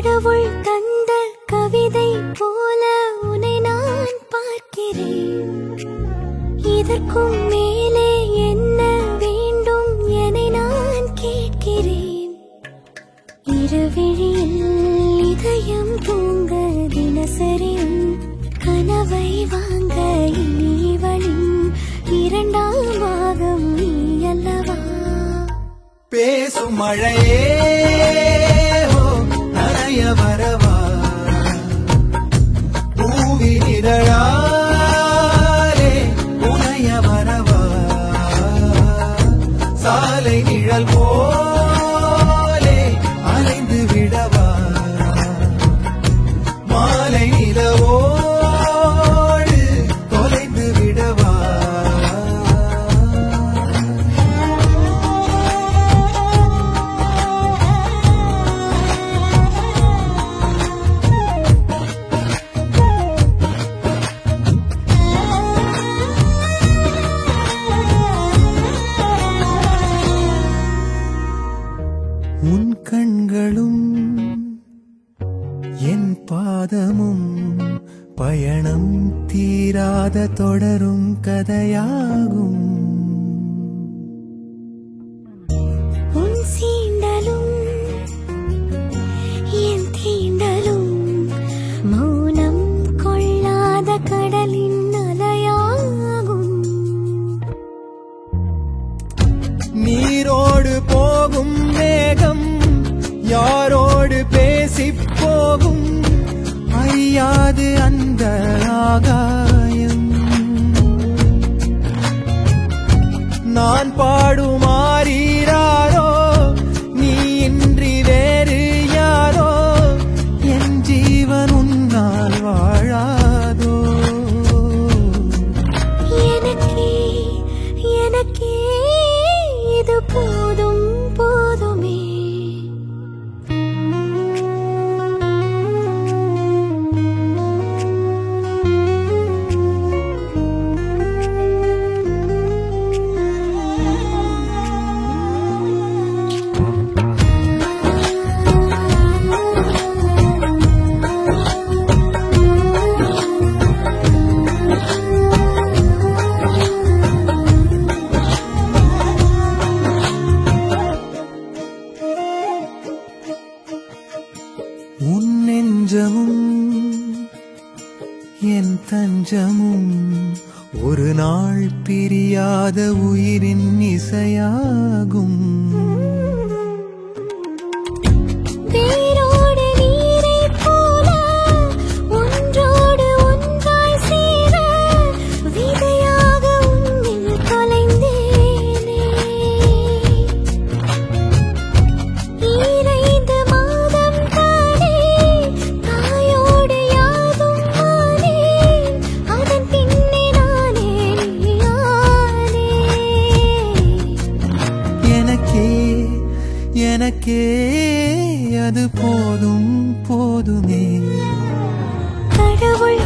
கடவுள் தந்த கவிதை போல உன்னை நான் பார்க்கிறேன். இதற்கும் மேலே என்ன வேண்டும் என நான் கேட்கிறேன். இருவிழியில் இதயம் தூங்க தினசரியும் கனவை வாங்க இனிவளின் இரண்டாம் பாகம் நீ அல்லவா? பேசும் மழையே நனைய வரவா, பூவின் இதழாலே புனைய வரவா, சாலை நிழல் போலே அலைந்து விடவா, மாலை நிலவோடு தொலைந்து விடவா. உன் கண்களும் என் பாதமும் பயணம் தீராத தொடரும் கதையாகும். உன் சீண்டலும் என் தீண்டலும் மௌனம் கொள்ளாத கடலின் அலையாகும். நீரோடு போகும் மேகம் யாரோடு பேசி போகும், அறியாது அந்த ஆகாயம். நான் பாடுமாறாரோ நீ இன்றி வேறு யாரோ, என் ஜீவன் உன்னால் வாழாதோ. எனக்கே எனக்கே இது போதும் போதுமே. உன் நெஞ்சமும் என் தஞ்சமும் ஒரு நாள் பிரியாத உயிரின் இசையாகும். வேரோடு நீரைப் போல ஒன்றோடு ஒன்றாய் சேர விதையாக உன்னில் தொலைந்தேனே. ஈரைந்து மாதம் தானே தாயோடு யாதும் ஆனேன், அதன் பின்னே நானே நீயானேன். எனக்கே எனக்கே அது போதும் போதுமே. கடவுள்